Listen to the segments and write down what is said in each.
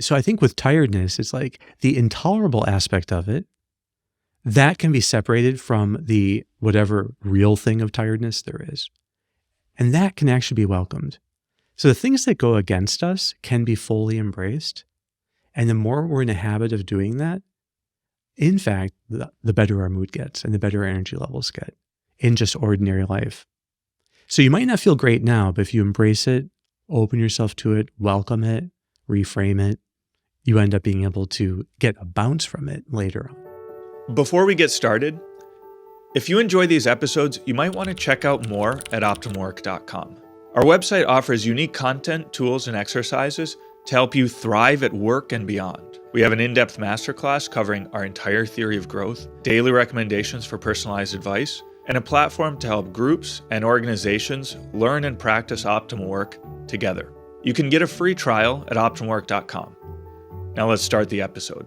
So I think with tiredness, it's like the intolerable aspect of it, that can be separated from the whatever real thing of tiredness there is. And that can actually be welcomed. So the things that go against us can be fully embraced. And the more we're in a habit of doing that, in fact, the better our mood gets and the better our energy levels get in just ordinary life. So you might not feel great now, but if you embrace it, open yourself to it, welcome it, reframe it, you end up being able to get a bounce from it later on. Before we get started, if you enjoy these episodes, you might want to check out more at OptimalWork.com. Our website offers unique content, tools, and exercises to help you thrive at work and beyond. We have an in-depth masterclass covering our entire theory of growth, daily recommendations for personalized advice, and a platform to help groups and organizations learn and practice optimal work together. You can get a free trial at OptimalWork.com. Now let's start the episode.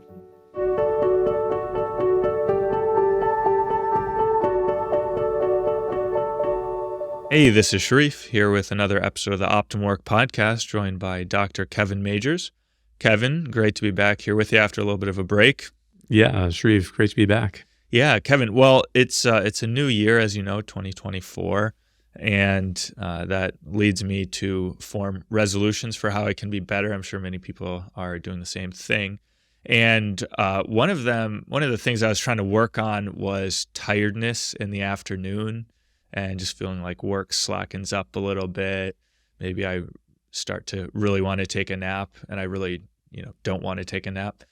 Hey, this is Sharif here with another episode of the Optimal Work podcast, joined by Dr. Kevin Majors. Kevin, great to be back here with you after a little bit of a break. Yeah, Sharif, great to be back. Yeah, Kevin. Well, it's a new year, as you know, 2024, and that leads me to form resolutions for how I can be better. I'm sure many people are doing the same thing. And one of the things I was trying to work on was tiredness in the afternoon and just feeling like work slackens up a little bit. Maybe I start to really want to take a nap, and I really, don't want to take a nap.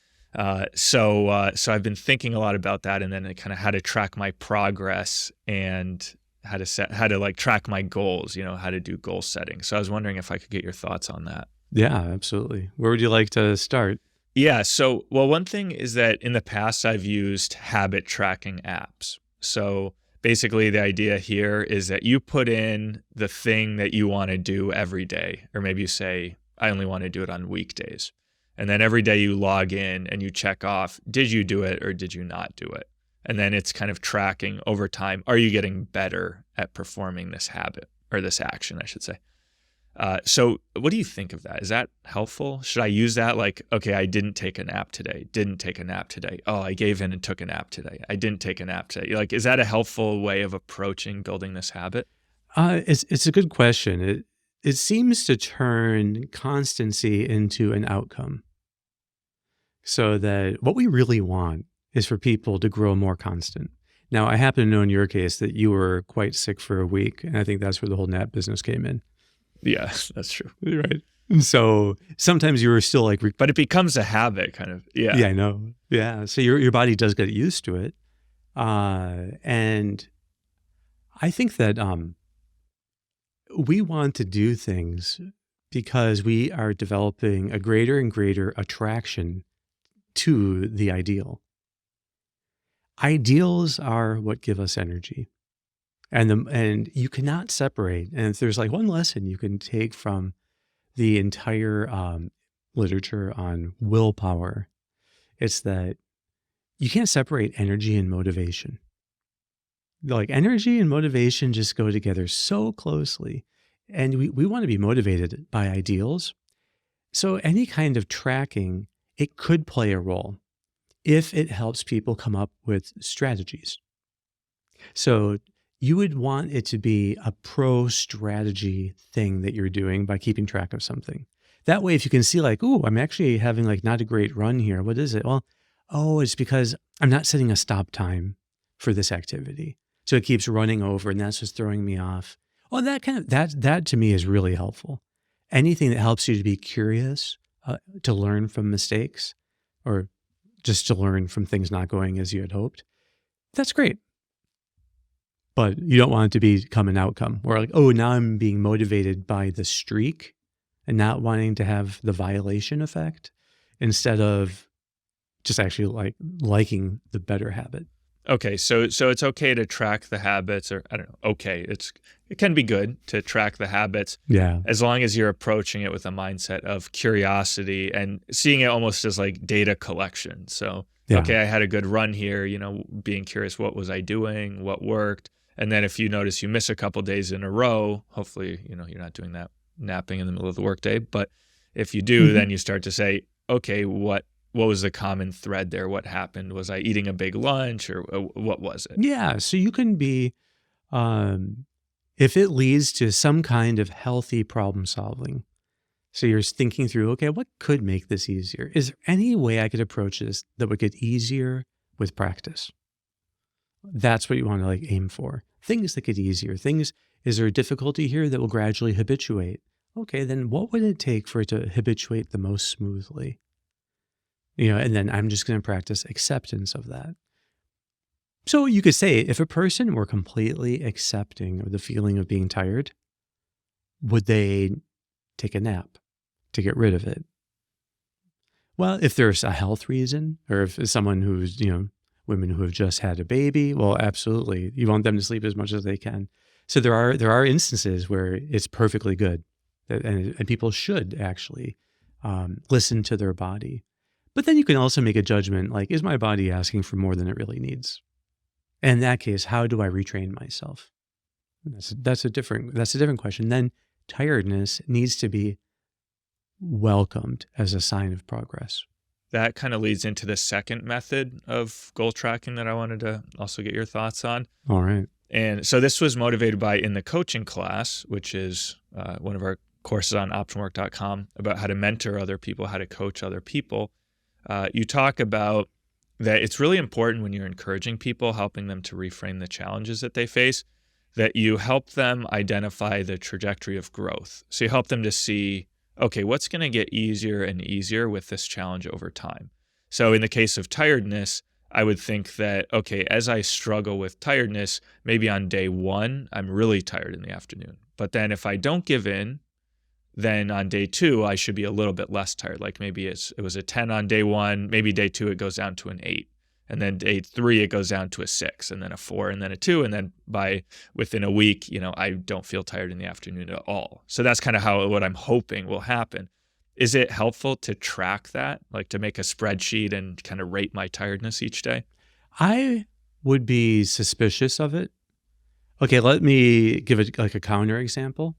So I've been thinking a lot about that, and then kind of how to track my progress and how to track my goals, how to do goal setting. So I was wondering if I could get your thoughts on that. Yeah, absolutely. Where would you like to start? Yeah. So, one thing is that in the past I've used habit tracking apps. So basically the idea here is that you put in the thing that you want to do every day, or maybe you say, I only want to do it on weekdays. And then every day you log in and you check off, did you do it or did you not do it? And then it's kind of tracking over time. Are you getting better at performing this habit or this action, I should say? So what do you think of that? Is that helpful? Should I use that? Like, okay, I didn't take a nap today. Oh, I gave in and took a nap today. I didn't take a nap today. Like, is that a helpful way of approaching building this habit? It's a good question. It seems to turn constancy into an outcome. So that what we really want is for people to grow more constant. Now, I happen to know in your case that you were quite sick for a week, and I think that's where the whole nap business came in. Yeah, that's true. Right. So sometimes you were still like... But it becomes a habit, kind of. Yeah. Yeah, I know. Yeah. So your body does get used to it. And I think that we want to do things because we are developing a greater and greater attraction to the ideal. Ideals are what give us energy. And you cannot separate. And if there's like one lesson you can take from the entire literature on willpower, it's that you can't separate energy and motivation. Like energy and motivation just go together so closely. And we want to be motivated by ideals. So any kind of tracking, it could play a role if it helps people come up with strategies. So you would want it to be a pro-strategy thing that you're doing by keeping track of something. That way, if you can see like, ooh, I'm actually having like not a great run here. What is it? Well, it's because I'm not setting a stop time for this activity. So it keeps running over and that's what's throwing me off. Well, that to me is really helpful. Anything that helps you to be curious, to learn from mistakes, or just to learn from things not going as you had hoped, that's great. But you don't want it to become an outcome where like, now I'm being motivated by the streak and not wanting to have the violation effect instead of just actually like liking the better habit. Okay, so it's okay to track the habits, or I don't know, it can be good to track the habits. Yeah. As long as you're approaching it with a mindset of curiosity and seeing it almost as like data collection. So, yeah. Okay, I had a good run here, being curious, what was I doing? What worked? And then if you notice you miss a couple days in a row, hopefully, you're not doing that napping in the middle of the workday. But if you do, then you start to say, okay, what was the common thread there? What happened? Was I eating a big lunch, or what was it? Yeah. So you can be, um, if it leads to some kind of healthy problem solving. So you're thinking through, okay, what could make this easier? Is there any way I could approach this that would get easier with practice? That's what you want to like aim for. Things that get easier. Things, is there a difficulty here that will gradually habituate? Okay, then what would it take for it to habituate the most smoothly? And then I'm just going to practice acceptance of that. So you could say if a person were completely accepting of the feeling of being tired, would they take a nap to get rid of it? Well, if there's a health reason, or if it's someone who's, women who have just had a baby, well, absolutely. You want them to sleep as much as they can. So there are instances where it's perfectly good, and people should actually listen to their body. But then you can also make a judgment, like, is my body asking for more than it really needs? And in that case, how do I retrain myself? That's a different question. Then tiredness needs to be welcomed as a sign of progress. That kind of leads into the second method of goal tracking that I wanted to also get your thoughts on. All right. And so this was motivated by, in the coaching class, which is one of our courses on OptimalWork.com, about how to mentor other people, how to coach other people. You talk about that it's really important when you're encouraging people, helping them to reframe the challenges that they face, that you help them identify the trajectory of growth. So you help them to see, okay, what's going to get easier and easier with this challenge over time? So in the case of tiredness, I would think that, okay, as I struggle with tiredness, maybe on day one, I'm really tired in the afternoon. But then if I don't give in, then on day two, I should be a little bit less tired. Like maybe it was a 10 on day one, maybe day two, it goes down to an 8. And then day three, it goes down to a 6, and then a 4, and then a 2. And then within a week, I don't feel tired in the afternoon at all. So that's kind of what I'm hoping will happen. Is it helpful to track that, like to make a spreadsheet and kind of rate my tiredness each day? I would be suspicious of it. Okay, let me give it like a counter example.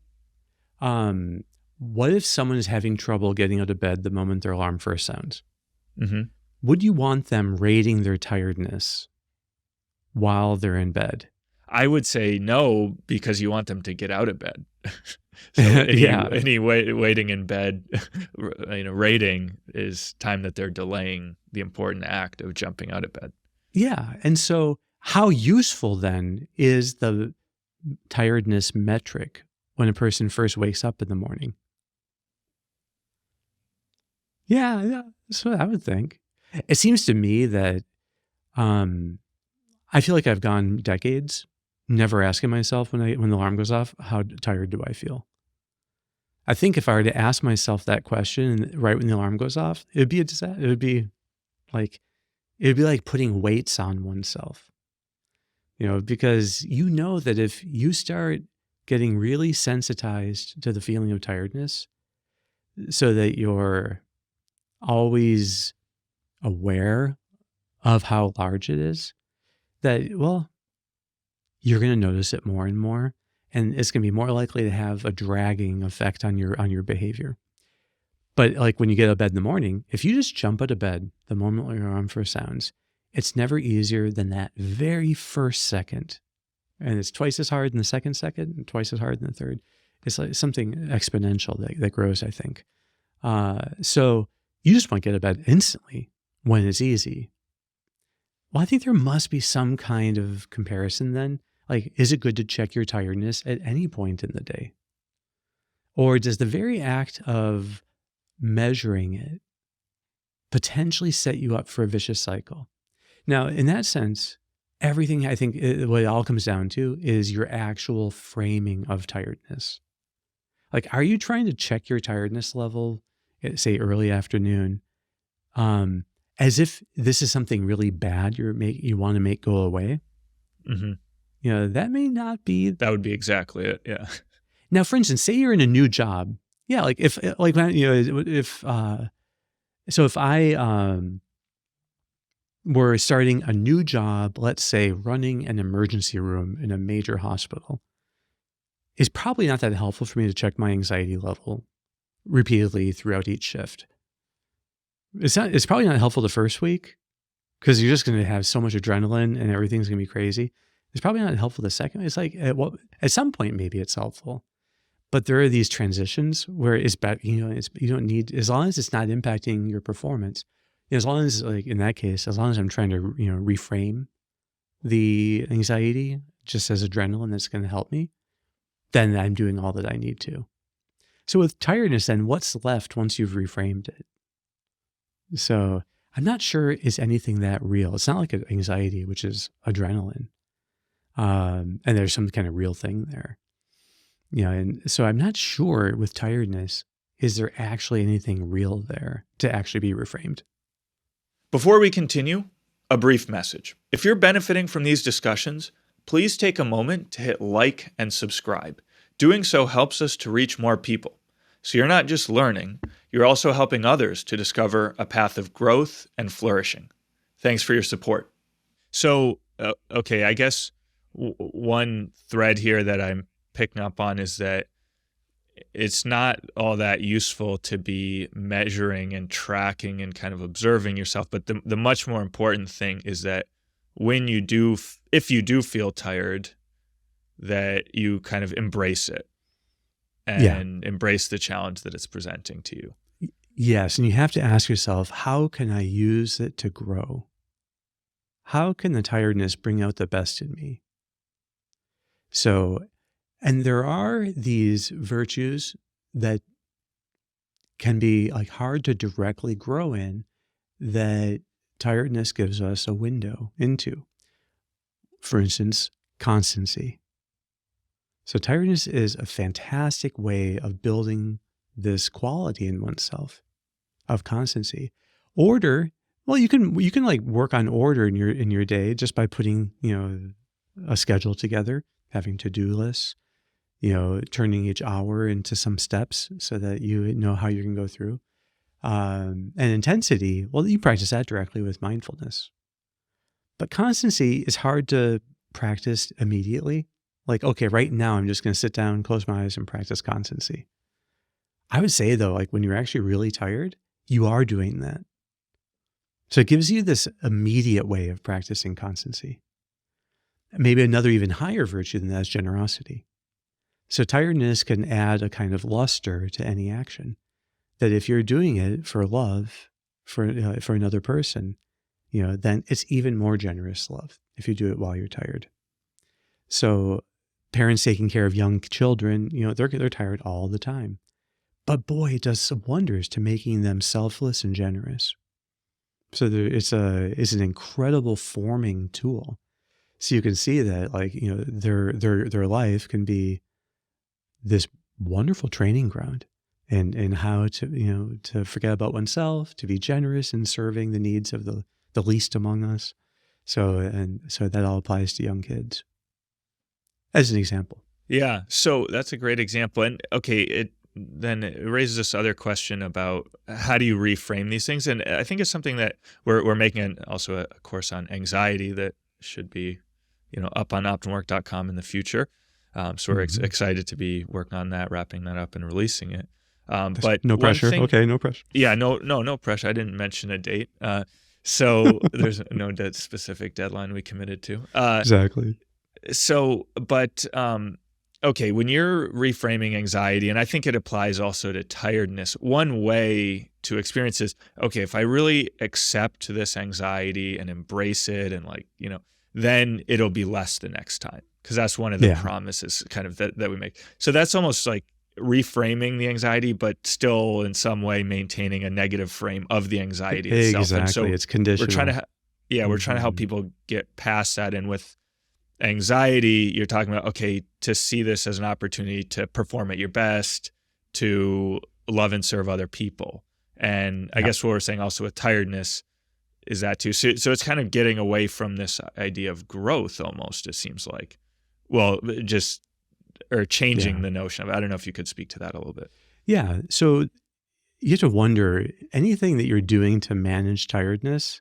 What if someone is having trouble getting out of bed the moment their alarm first sounds? Mm-hmm. Would you want them rating their tiredness while they're in bed? I would say no, because you want them to get out of bed. So any waiting in bed, rating is time that they're delaying the important act of jumping out of bed. Yeah. And so how useful then is the tiredness metric when a person first wakes up in the morning? Yeah, that's what I would think. It seems to me that I feel like I've gone decades never asking myself when the alarm goes off, how tired do I feel? I think if I were to ask myself that question right when the alarm goes off, it would be a disaster. It would be like putting weights on oneself, because that if you start getting really sensitized to the feeling of tiredness so that you're always aware of how large it is, that, well, you're going to notice it more and more, and it's going to be more likely to have a dragging effect on your behavior. But like when you get out of bed in the morning, if you just jump out of bed the moment your alarm first sounds, it's never easier than that very first second. And it's twice as hard in the second and twice as hard in the third. It's like something exponential that grows, I think. So you just want to get out of bed instantly when it's easy. Well, I think there must be some kind of comparison then. Like, is it good to check your tiredness at any point in the day? Or does the very act of measuring it potentially set you up for a vicious cycle? Now, in that sense, everything, I think, what it all comes down to is your actual framing of tiredness. Like, are you trying to check your tiredness level at, say, early afternoon, as if this is something really bad you want to make go away? Mm-hmm. That may not be. That would be exactly it. Yeah. Now, for instance, say you're in a new job. Yeah, like if I were starting a new job, let's say running an emergency room in a major hospital, it's probably not that helpful for me to check my anxiety level repeatedly throughout each shift. It's probably not helpful the first week because you're just going to have so much adrenaline and everything's going to be crazy. It's probably not helpful the second. It's like at some point maybe it's helpful, but there are these transitions where it's bad. You don't need, as long as it's not impacting your performance. As long as, like in that case, as long as I'm trying to reframe the anxiety just as adrenaline that's going to help me, then I'm doing all that I need to. So with tiredness, then what's left once you've reframed it? So I'm not sure is anything that real. It's not like anxiety, which is adrenaline. And there's some kind of real thing there. And so I'm not sure with tiredness, is there actually anything real there to actually be reframed? Before we continue, a brief message. If you're benefiting from these discussions, please take a moment to hit like and subscribe. Doing so helps us to reach more people. So you're not just learning, you're also helping others to discover a path of growth and flourishing. Thanks for your support. So, okay, I guess one thread here that I'm picking up on is that it's not all that useful to be measuring and tracking and kind of observing yourself. But the much more important thing is that when you do, if you do feel tired, that you kind of embrace it and embrace the challenge that it's presenting to you. Yes. And you have to ask yourself, how can I use it to grow? How can the tiredness bring out the best in me? So, and there are these virtues that can be like hard to directly grow in that tiredness gives us a window into. For instance, constancy. So tiredness is a fantastic way of building this quality in oneself of constancy. Order, well, you can like work on order in your day just by putting, a schedule together, having to-do lists, turning each hour into some steps so that you know how you can go through. And intensity, well, you practice that directly with mindfulness. But constancy is hard to practice immediately. Like, okay, right now I'm just going to sit down, close my eyes and practice constancy. I would say though, like when you're actually really tired, you are doing that. So it gives you this immediate way of practicing constancy. Maybe another even higher virtue than that is generosity. So tiredness can add a kind of luster to any action. That if you're doing it for love, for another person, then it's even more generous love if you do it while you're tired. So parents taking care of young children, they're tired all the time. But boy, it does some wonders to making them selfless and generous. So it's an incredible forming tool. So you can see that, like, their life can be this wonderful training ground and how to forget about oneself, to be generous in serving the needs of the least among us. So that all applies to young kids as an example. Yeah. So that's a great example. And okay, it raises this other question about how do you reframe these things? And I think it's something that we're making also a course on anxiety that should be, up on OptimalWork.com in the future. So we're excited to be working on that, wrapping that up and releasing it. But no pressure. Okay. No pressure. Yeah. No pressure. I didn't mention a date. So there's no specific deadline we committed to. Exactly. So, but, okay, when you're reframing anxiety, and I think it applies also to tiredness, one way to experience is, okay, if I really accept this anxiety and embrace it and then it'll be less the next time. Because that's one of the promises kind of that we make. So that's almost like reframing the anxiety, but still in some way maintaining a negative frame of the anxiety itself. Exactly. And so it's conditional. We're trying to help people get past that. And with anxiety, you're talking about, okay, to see this as an opportunity to perform at your best, to love and serve other people. And I guess what we're saying also with tiredness is that too. So it's kind of getting away from this idea of growth almost, it seems like. Well, changing the notion of it. I don't know if you could speak to that a little bit. Yeah. So you have to wonder, anything that you're doing to manage tiredness,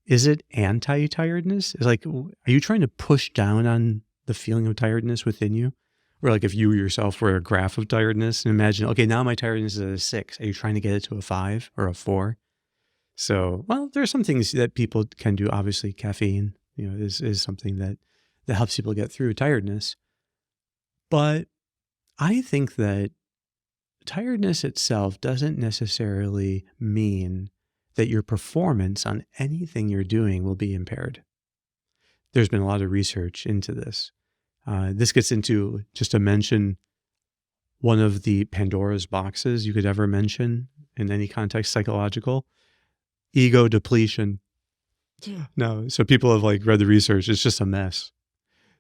is it anti-tiredness? It's like, are you trying to push down on the feeling of tiredness within you? Or like if you yourself were a graph of tiredness and imagine, okay, now my tiredness is at a 6. Are you trying to get it to a 5 or a 4? So, well, there are some things that people can do. Obviously, caffeine, is something that helps people get through tiredness. But I think that tiredness itself doesn't necessarily mean that your performance on anything you're doing will be impaired. There's been a lot of research into this. This gets into, just to mention, one of the Pandora's boxes you could ever mention in any context, psychological, ego depletion. No, so people have read the research. It's just a mess.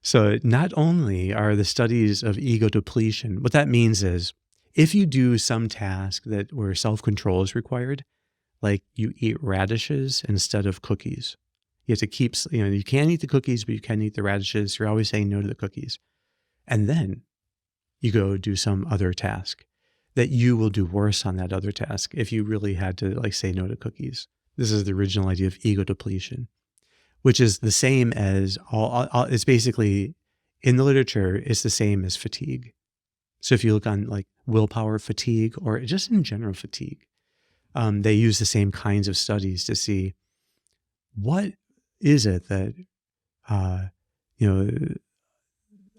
So not only are the studies of ego depletion, what that means is if you do some task where self-control is required, like you eat radishes instead of cookies. You have to keep, you can't eat the cookies, but you can eat the radishes. You're always saying no to the cookies. And then you go do some other task that you will do worse on that other task if you really had to say no to cookies. This is the original idea of ego depletion, which is the same as it's basically, in the literature, it's the same as fatigue. So if you look on willpower fatigue or just in general fatigue, they use the same kinds of studies to see what is it that, I don't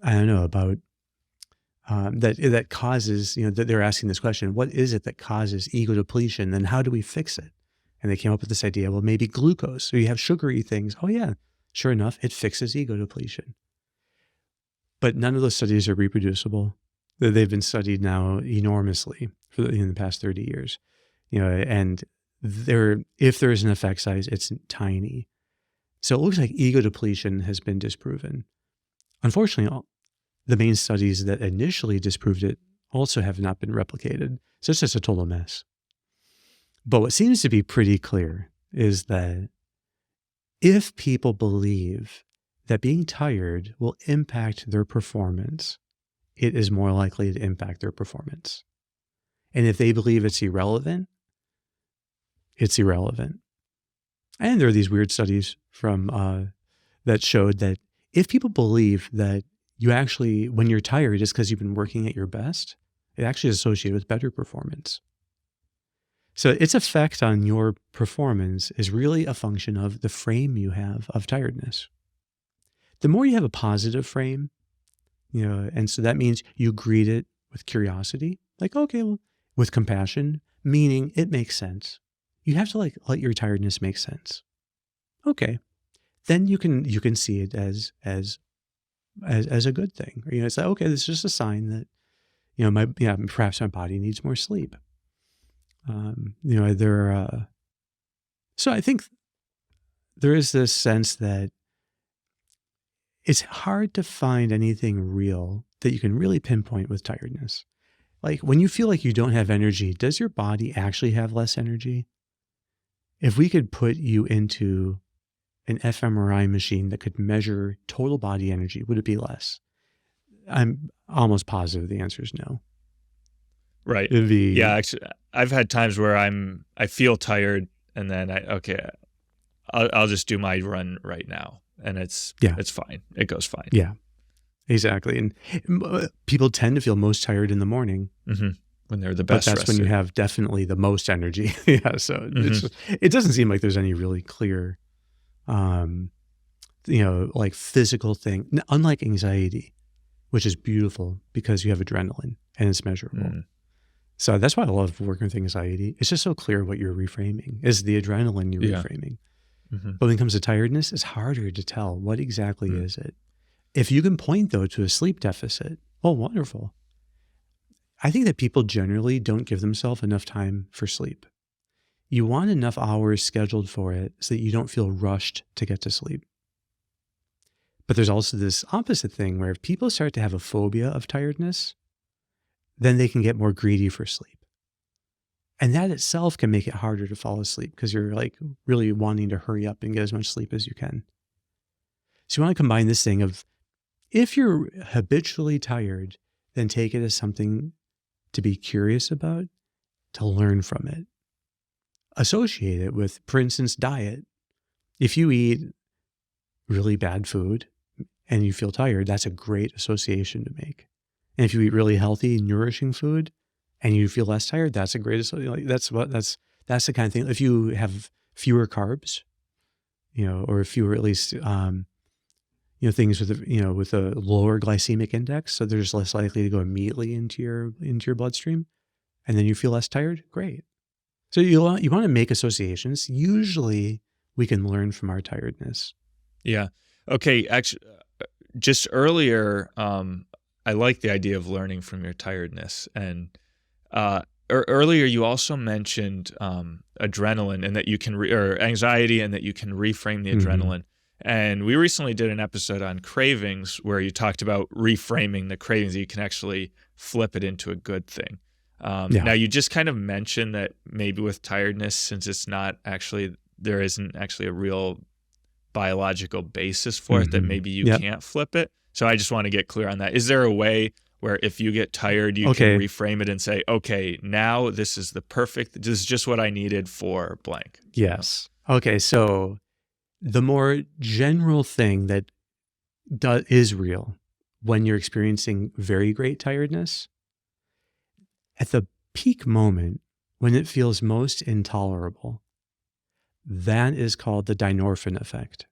know about, that causes, that they're asking this question, what is it that causes ego depletion and how do we fix it? And they came up with this idea, well, maybe glucose. So you have sugary things. Oh yeah, sure enough, it fixes ego depletion. But none of those studies are reproducible. They've been studied now enormously in the past 30 years. And if there is an effect size, it's tiny. So it looks like ego depletion has been disproven. Unfortunately, the main studies that initially disproved it also have not been replicated. So it's just a total mess. But what seems to be pretty clear is that if people believe that being tired will impact their performance, it is more likely to impact their performance. And if they believe it's irrelevant, it's irrelevant. And there are these weird studies from that showed that if people believe that you actually, when you're tired, it's because you've been working at your best, it actually is associated with better performance. So its effect on your performance is really a function of the frame you have of tiredness. The more you have a positive frame, and so that means you greet it with curiosity, okay, well, with compassion, meaning it makes sense. You have to let your tiredness make sense. Okay, then you can see it as a good thing. Or, it's okay, this is just a sign that perhaps my body needs more sleep. So I think there is this sense that it's hard to find anything real that you can really pinpoint with tiredness. When you feel like you don't have energy, does your body actually have less energy? If we could put you into an fMRI machine that could measure total body energy, would it be less? I'm almost positive the answer is no. Right. Yeah. Actually, I've had times where I feel tired, and then I'll just do my run right now, and it's fine. It goes fine. Yeah, exactly. And people tend to feel most tired in the morning when they're the best. But that's rested. when you have definitely the most energy. Yeah. So it doesn't seem like there's any really clear, physical thing. Unlike anxiety, which is beautiful because you have adrenaline and it's measurable. So that's why I love working with anxiety. It's just so clear what you're reframing. Is the adrenaline you're reframing. But when it comes to tiredness, it's harder to tell what exactly is it. If you can point, though, to a sleep deficit, oh, wonderful. I think that people generally don't give themselves enough time for sleep. You want enough hours scheduled for it so that you don't feel rushed to get to sleep. But there's also this opposite thing where if people start to have a phobia of tiredness, then they can get more greedy for sleep. And that itself can make it harder to fall asleep because you're really wanting to hurry up and get as much sleep as you can. So you want to combine this thing of, if you're habitually tired, then take it as something to be curious about, to learn from it. Associate it with, for instance, diet. If you eat really bad food and you feel tired, that's a great association to make. And if you eat really healthy, nourishing food and you feel less tired, that's a great, that's the kind of thing. If you have fewer carbs, or fewer at least, things with, with a lower glycemic index. So they're just less likely to go immediately into your bloodstream, and then you feel less tired. Great. So you want to make associations. Usually we can learn from our tiredness. Yeah. Okay. Actually, just earlier, I like the idea of learning from your tiredness. And earlier, you also mentioned adrenaline and that you can, or anxiety, and that you can reframe the adrenaline. And we recently did an episode on cravings where you talked about reframing the cravings. You can actually flip it into a good thing. Now, you just kind of mentioned that maybe with tiredness, since there isn't actually a real biological basis for it, that maybe you can't flip it. So I just want to get clear on that. Is there a way where if you get tired, you can reframe it and say, okay, now this is just what I needed for blank? Yes. Okay. So the more general thing that is real when you're experiencing very great tiredness, at the peak moment when it feels most intolerable, that is called the dynorphin effect.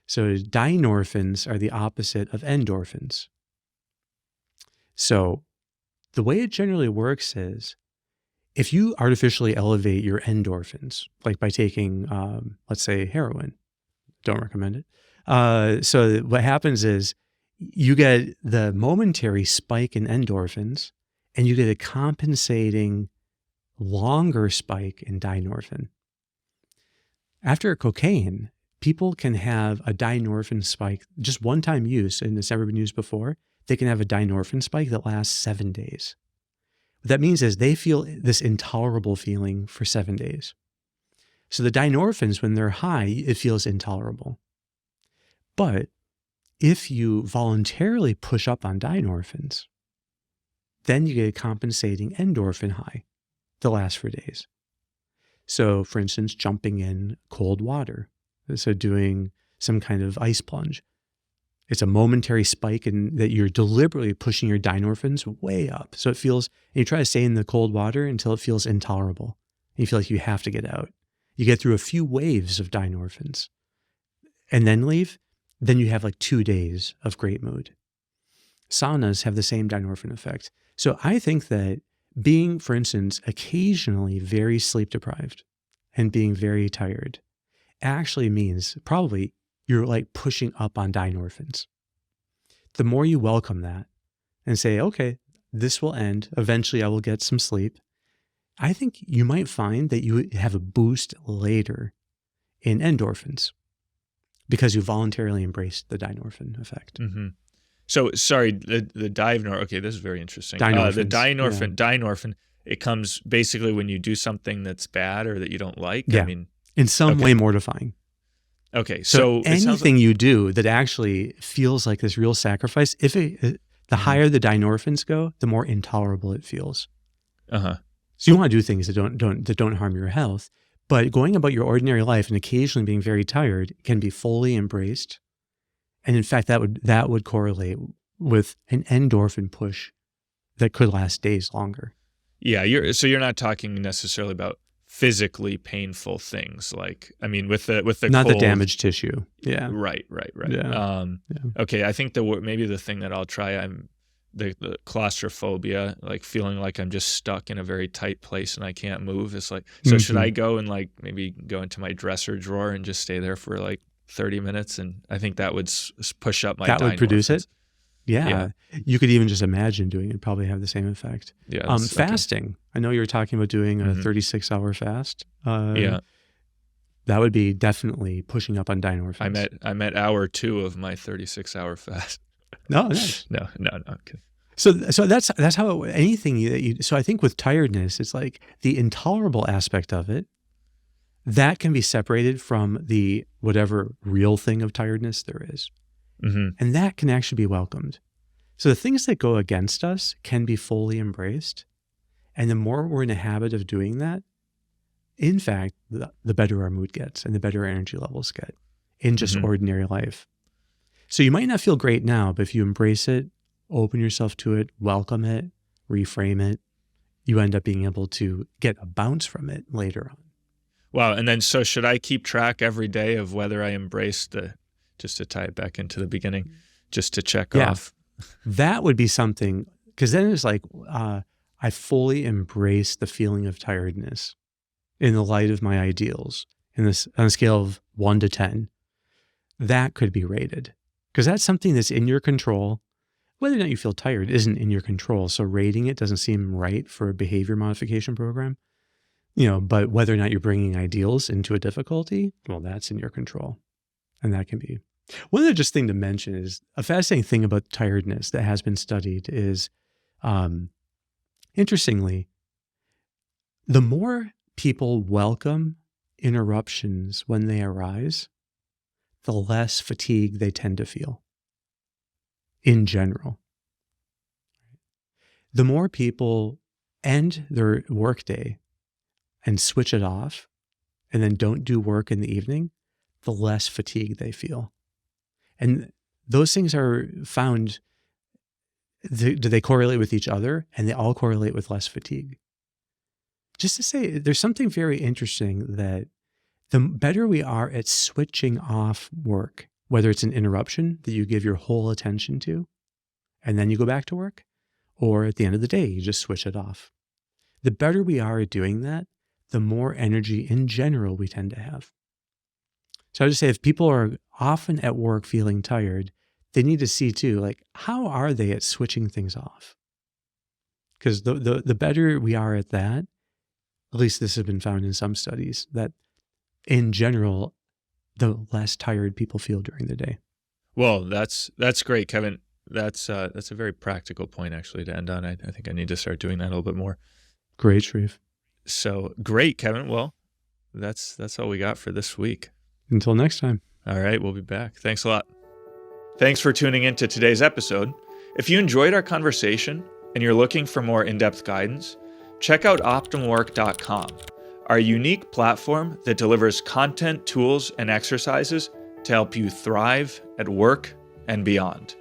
So dynorphins are the opposite of endorphins. So the way it generally works is if you artificially elevate your endorphins, like by taking, let's say, heroin, don't recommend it. So what happens is you get the momentary spike in endorphins and you get a compensating longer spike in dynorphin. After cocaine, people can have a dynorphin spike, just one-time use, and it's never been used before. They can have a dynorphin spike that lasts 7 days. What that means is they feel this intolerable feeling for 7 days. So the dynorphins, when they're high, it feels intolerable. But if you voluntarily push up on dynorphins, then you get a compensating endorphin high that lasts for days. So, for instance, jumping in cold water. So doing some kind of ice plunge. It's a momentary spike in that you're deliberately pushing your dynorphins way up. So it feels, and you try to stay in the cold water until it feels intolerable. And you feel like you have to get out. You get through a few waves of dynorphins and then leave. Then you have like 2 days of great mood. Saunas have the same dynorphin effect. So I think that being, for instance, occasionally very sleep deprived and being very tired actually means probably you're like pushing up on dynorphins. The more you welcome that and say, okay, this will end. Eventually I will get some sleep. I think you might find that you have a boost later in endorphins because you voluntarily embraced the dynorphin effect. Mm-hmm. So, sorry, the dynorphin, okay, this is very interesting. The dynorphin, it comes basically when you do something that's bad or that you don't like? Yeah. I mean, in some way mortifying. Okay, so anything you do that actually feels like this real sacrifice, the higher the dynorphins go, the more intolerable it feels. So you want to do things that don't harm your health, but going about your ordinary life and occasionally being very tired can be fully embraced. And in fact, that would correlate with an endorphin push that could last days longer. Yeah, you're not talking necessarily about physically painful things, like, I mean, with the not cold, the damaged tissue. Yeah. Right. Yeah. Okay, I think maybe the thing that I'll try, the claustrophobia, like feeling like I'm just stuck in a very tight place and I can't move. It's like, so should I go and like maybe go into my dresser drawer and just stay there for like 30 minutes? And I think that would push up my dynorphins. That would produce it? Yeah. You could even just imagine doing it, probably have the same effect. Yeah. Fasting. Okay. I know you were talking about doing a 36-hour fast. That would be definitely pushing up on dynorphins. I'm at hour 2 of my 36-hour fast. No, nice. No. Okay. So that's how anything that you. So I think with tiredness, it's like the intolerable aspect of it that can be separated from the whatever real thing of tiredness there is. And that can actually be welcomed. So the things that go against us can be fully embraced. And the more we're in a habit of doing that, in fact, the better our mood gets and the better our energy levels get in just ordinary life. So you might not feel great now, but if you embrace it, open yourself to it, welcome it, reframe it, you end up being able to get a bounce from it later on. Wow. And then, so should I keep track every day of whether I embrace just to tie it back into the beginning, just to check Yeah, off? that would be something, because then it's like, I fully embrace the feeling of tiredness in the light of my ideals in this on a scale of 1 to 10. That could be rated, because that's something that's in your control. Whether or not you feel tired isn't in your control. So rating it doesn't seem right for a behavior modification program, but whether or not you're bringing ideals into a difficulty, well, that's in your control. And that can be. One other just thing to mention is a fascinating thing about tiredness that has been studied is, interestingly, the more people welcome interruptions when they arise, the less fatigue they tend to feel in general. The more people end their workday and switch it off and then don't do work in the evening, the less fatigue they feel. And those things are found, do they correlate with each other? And they all correlate with less fatigue. Just to say, there's something very interesting that the better we are at switching off work, whether it's an interruption that you give your whole attention to, and then you go back to work, or at the end of the day, you just switch it off. The better we are at doing that, the more energy in general we tend to have. So I would just say, if people are often at work feeling tired, they need to see too, like, how are they at switching things off? Because the better we are at that, at least this has been found in some studies, that in general, the less tired people feel during the day. Well, that's great, Kevin. That's a very practical point, actually, to end on. I think I need to start doing that a little bit more. Great, Sharif. So great, Kevin. Well, that's all we got for this week. Until next time. All right, we'll be back. Thanks a lot. Thanks for tuning in to today's episode. If you enjoyed our conversation and you're looking for more in-depth guidance, check out OptimalWork.com, our unique platform that delivers content, tools, and exercises to help you thrive at work and beyond.